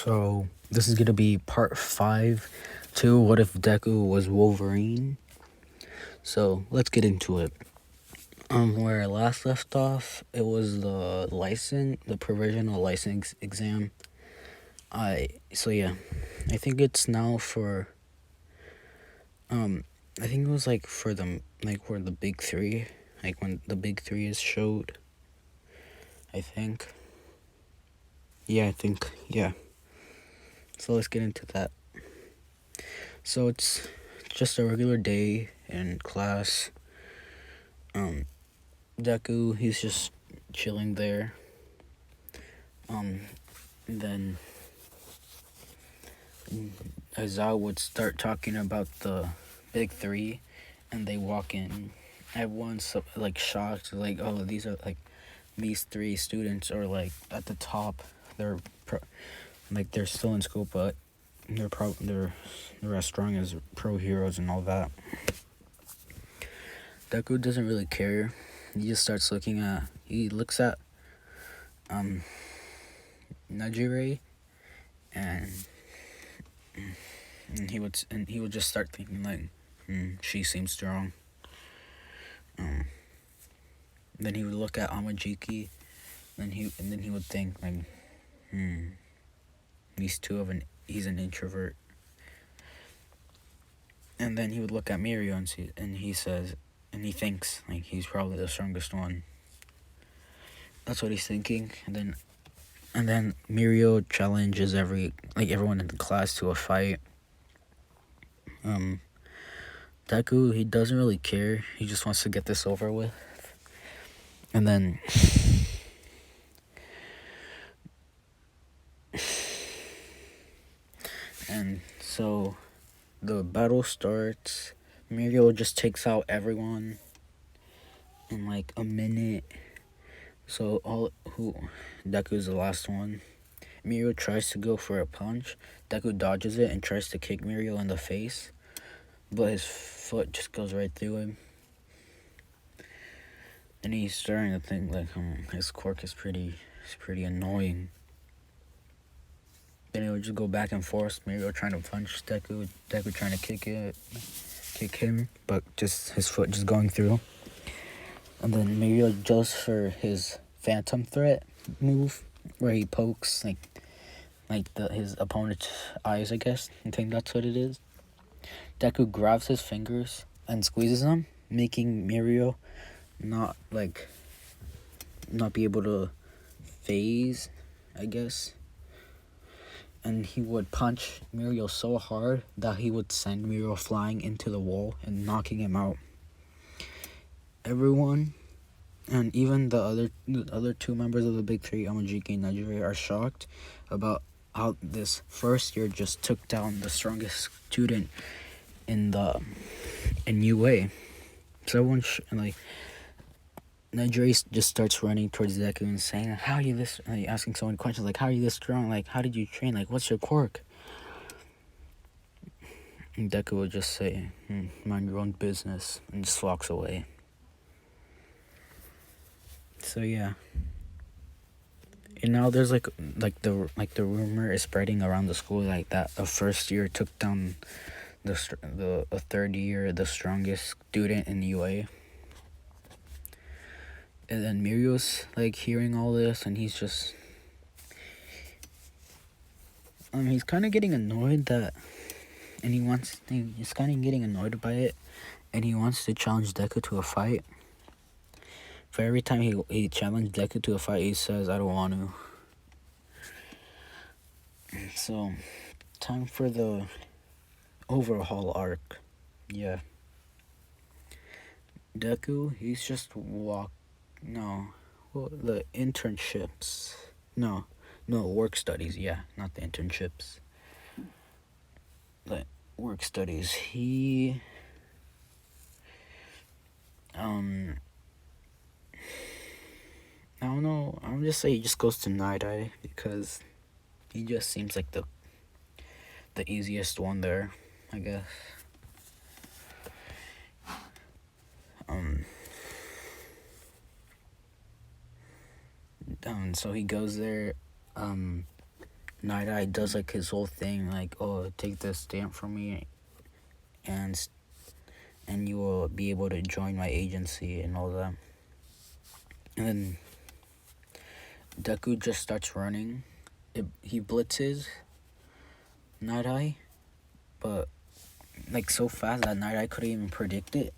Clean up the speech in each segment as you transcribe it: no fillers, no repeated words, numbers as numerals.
So this is gonna be part 5 to What If Deku Was Wolverine. So let's get into it. Where I last left off, it was the provisional license exam. I think it's now for I think it was like for where the big three, like when the big three is showed. I think. Yeah. So let's get into that. So it's just a regular day in class. Deku, he's just chilling there. And then Aizawa would start talking about the big three, and they walk in. Everyone's like shocked, like, oh, these three students are like at the top. They're they're still in school, but they're as strong as pro heroes and all that. Deku doesn't really care. He just starts he looks at Najire, and he would just start thinking like, she seems strong. Then he would look at Amajiki, and then he would think like, he's an introvert. And then he would look at Mirio and he thinks like he's probably the strongest one. That's what he's thinking. And then Mirio challenges everyone in the class to a fight. Deku, he doesn't really care. He just wants to get this over with. And then so the battle starts. Mirio just takes out everyone in like a minute. So Deku's the last one. Mirio tries to go for a punch. Deku dodges it and tries to kick Mirio in the face, but his foot just goes right through him. And he's starting to think like, his quirk is pretty annoying. Then it would just go back and forth. Mirio trying to punch Deku trying to kick him, but just his foot just going through. And then Mirio goes for his Phantom Threat move, where he pokes his opponent's eyes, I guess. I think that's what it is. Deku grabs his fingers and squeezes them, making Mirio not be able to phase, I guess. And he would punch Mirio so hard that he would send Mirio flying into the wall and knocking him out. Everyone, and even the other two members of the big three, Amajiki and Najiri, are shocked about how this first year just took down the strongest student in UA. So everyone Najiri just starts running towards Deku and saying, "How are you this?" Asking so many questions like, "How are you this strong? Like, how did you train? Like, what's your quirk?" And Deku would just say, "Mind your own business," and just walks away. So yeah. And now there's the rumor is spreading around the school like that a first year took down a third year the strongest student in UA. And then Mirio's hearing all this, and he's just he's kind of getting annoyed he's kind of getting annoyed by it, and he wants to challenge Deku to a fight. For every time he challenged Deku to a fight, he says, "I don't want to." So, time for the Overhaul arc. Yeah. Deku, he's just the internships. No, work studies. Yeah, not the internships. The work studies. He I don't know. I'll just say he just goes to Nighteye because he just seems like the easiest one there, I guess. So he goes there. Nighteye does like his whole thing, like, oh, take this stamp from me, and you will be able to join my agency and all that. And then Deku just starts running. He blitzes Nighteye, but like so fast that Nighteye couldn't even predict it,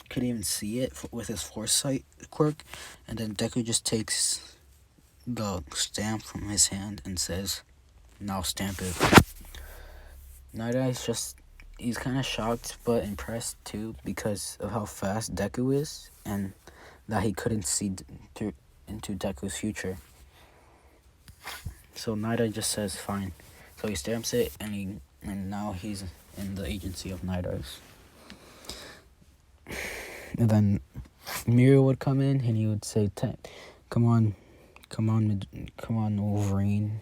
couldn't even see it with his foresight quirk. And then Deku just takes the stamp from his hand and says, "Now stamp it." Nighteye's just, he's kind of shocked but impressed too because of how fast Deku is and that he couldn't see through into Deku's future. So Nighteye just says fine. So he stamps it, and now he's in the agency of Nighteye's. And then Mirio would come in and he would say, come on, Wolverine.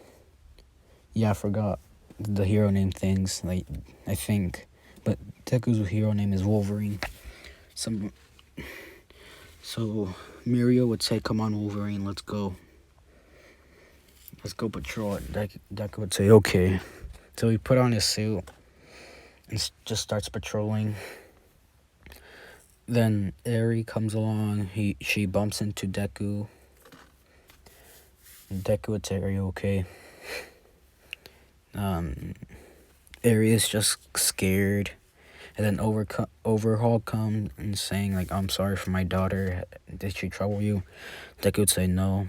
Yeah, I forgot the hero name things, like, I think. But Deku's hero name is Wolverine. So Mirio would say, come on, Wolverine, let's go. Let's go patrol it. Deku would say, okay. So he put on his suit and just starts patrolling. Then Eri comes along. She bumps into Deku. And Deku would say, are you okay? Eri is just scared. And then Overhaul comes and saying, like, I'm sorry for my daughter. Did she trouble you? Deku would say no.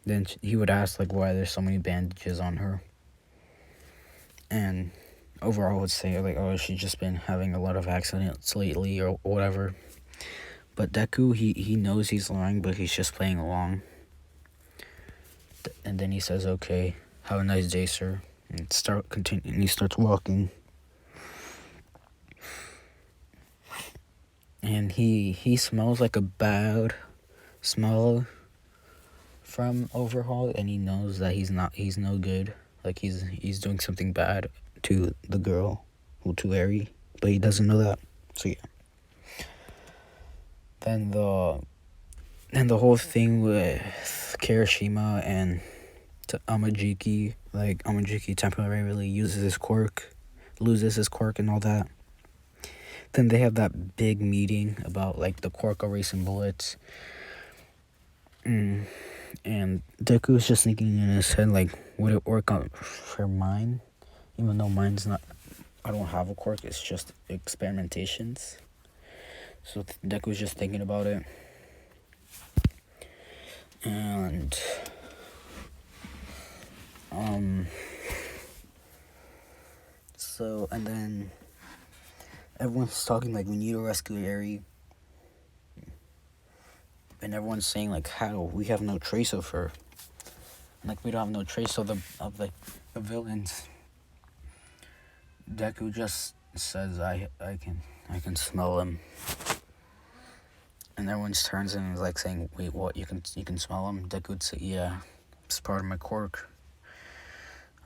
Then he would ask, like, why there's so many bandages on her. And Overhaul would say, like, oh, she's just been having a lot of accidents lately or whatever. But Deku, he knows he's lying, but he's just playing along. And then he says, okay, have a nice day, sir. And he starts walking. And he smells like a bad smell from Overhaul, and he knows that he's no good. Like, he's doing something bad to the girl, well, to Eri, but he doesn't know that. So yeah. Then the whole thing with Kirishima and Amajiki, like, Amajiki temporarily loses his quirk and all that. Then they have that big meeting about, like, the quirk erasing bullets. And Deku's just thinking in his head, like, would it work out for mine? Even though mine's not, I don't have a quirk, it's just experimentations. So Deku's just thinking about it. And and then everyone's talking, like, we need to rescue Eri. And everyone's saying, like, how? We have no trace of her. Like, we don't have no trace of the villains. Deku just says, I can smell them. And everyone turns and is like saying, wait, what? You can smell them? Deku would say, yeah, it's part of my quirk.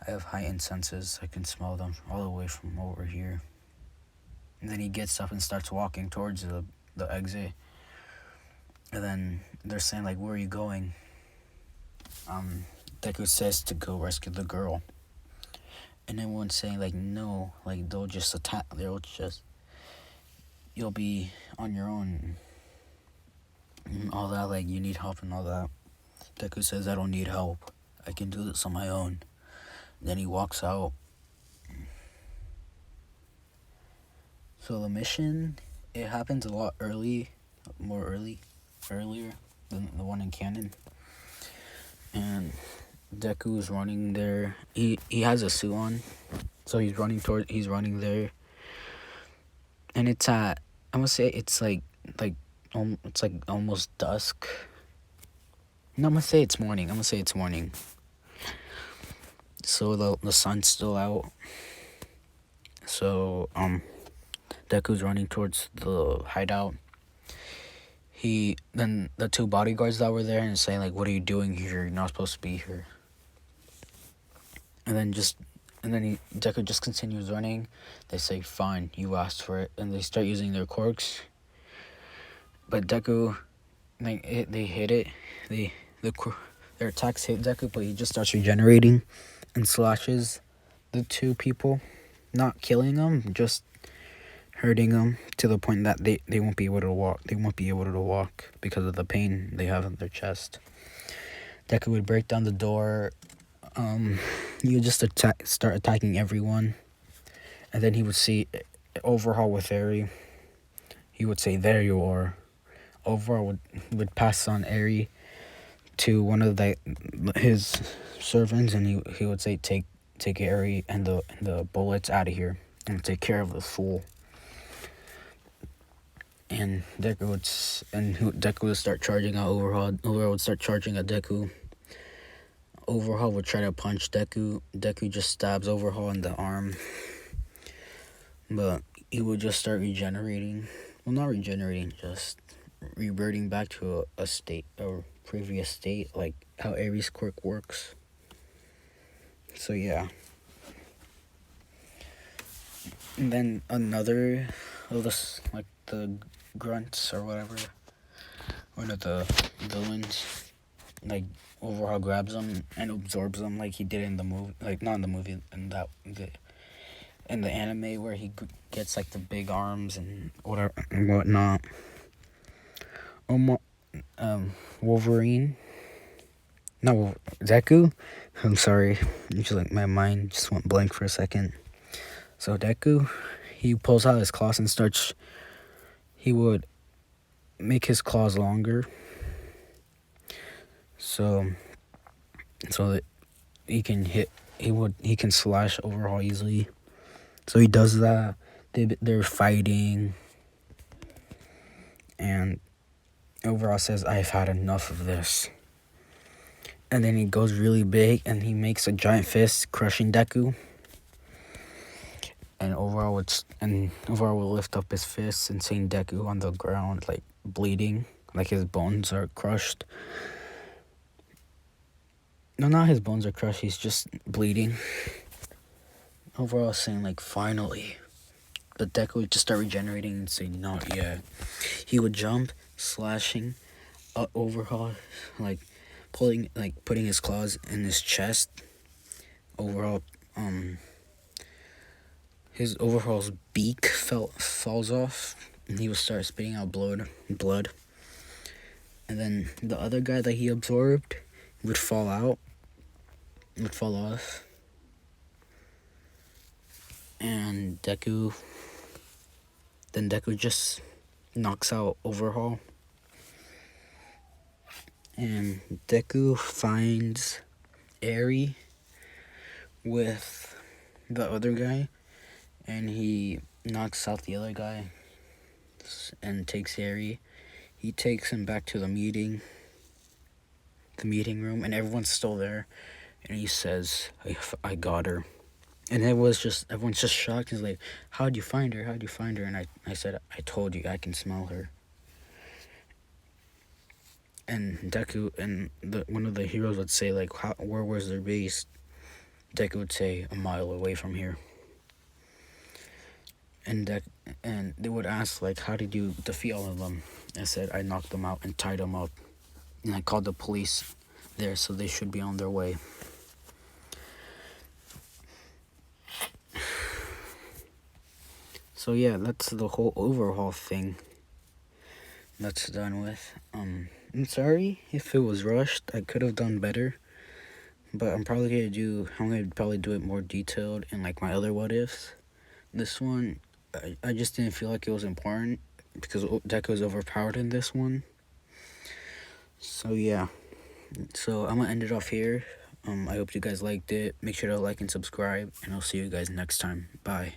I have heightened senses. I can smell them all the way from over here. And then he gets up and starts walking towards the exit. And then they're saying, like, where are you going? Deku says to go rescue the girl. And everyone's saying, like, no, like, they'll just attack, you'll be on your own. And all that, like, you need help and all that. Deku says, I don't need help. I can do this on my own. Then he walks out. So the mission, it happens a lot earlier than the one in canon. And Deku is running there. He has a suit on, so he's running there. And it's at, I'm gonna say it's like almost dusk. No, I'm gonna say it's morning. So the sun's still out. So Deku's running towards the hideout. Then the two bodyguards that were there and saying, like, what are you doing here? You're not supposed to be here. And then Deku just continues running. They say, fine, you asked for it. And they start using their quirks. But Deku, they hit it. Their attacks hit Deku, but he just starts regenerating. and slashes the two people, not killing them, just hurting them to the point that they won't be able to walk. They won't be able to walk because of the pain they have in their chest. Deku would break down the door. He would just start attacking everyone. And then he would see Overhaul with Eri. He would say, "There you are." Overhaul would pass on Eri to one of his servants, and he would say, take Eri and the bullets out of here and take care of the fool. And Deku would start charging at Overhaul. Overhaul would start charging at Deku. Overhaul would try to punch Deku. Deku just stabs Overhaul in the arm. But he would just start regenerating. Well, not regenerating, just reverting back to a previous state, like how Aries quirk works. So yeah. And then another of the grunts or whatever, one of the villains, like Overhaul grabs them and absorbs them like he did in the movie, like not in the movie, in the anime where he gets like the big arms and whatever and whatnot. Wolverine. No, Deku. I'm sorry. My mind just went blank for a second. So Deku, he pulls out his claws and he would make his claws longer. So that he can slash Overhaul easily. So he does that. They're fighting. And Overhaul says, "I've had enough of this." And then he goes really big and he makes a giant fist crushing Deku. And Overhaul will lift up his fists and seeing Deku on the ground, like bleeding, like his bones are crushed. No, not his bones are crushed, he's just bleeding. Overhaul saying like, "Finally." But Deku would just start regenerating and say, "Not yet." He would jump, slashing Overhaul, like putting his claws in his chest. His Overhaul's beak falls off, and he would start spitting out blood. And then the other guy that he absorbed would fall off. And Deku just knocks out Overhaul. And Deku finds Eri with the other guy, and he knocks out the other guy and takes Eri. He takes him back to the meeting room, and everyone's still there. And he says, I got her. And everyone's just shocked. He's like, how'd you find her? And I said, I told you, I can smell her. And Deku and one of the heroes would say, like, where was their base? Deku would say, 1 mile away from here. And they would ask, like, how did you defeat all of them? I said, I knocked them out and tied them up. And I called the police there, so they should be on their way. So yeah, that's the whole Overhaul thing. That's done with. I'm sorry if it was rushed. I could have done better. But I'm probably gonna do it more detailed in like my other what ifs. This one, I just didn't feel like it was important because Deku is overpowered in this one. So yeah. So I'm gonna end it off here. I hope you guys liked it. Make sure to like and subscribe, and I'll see you guys next time. Bye.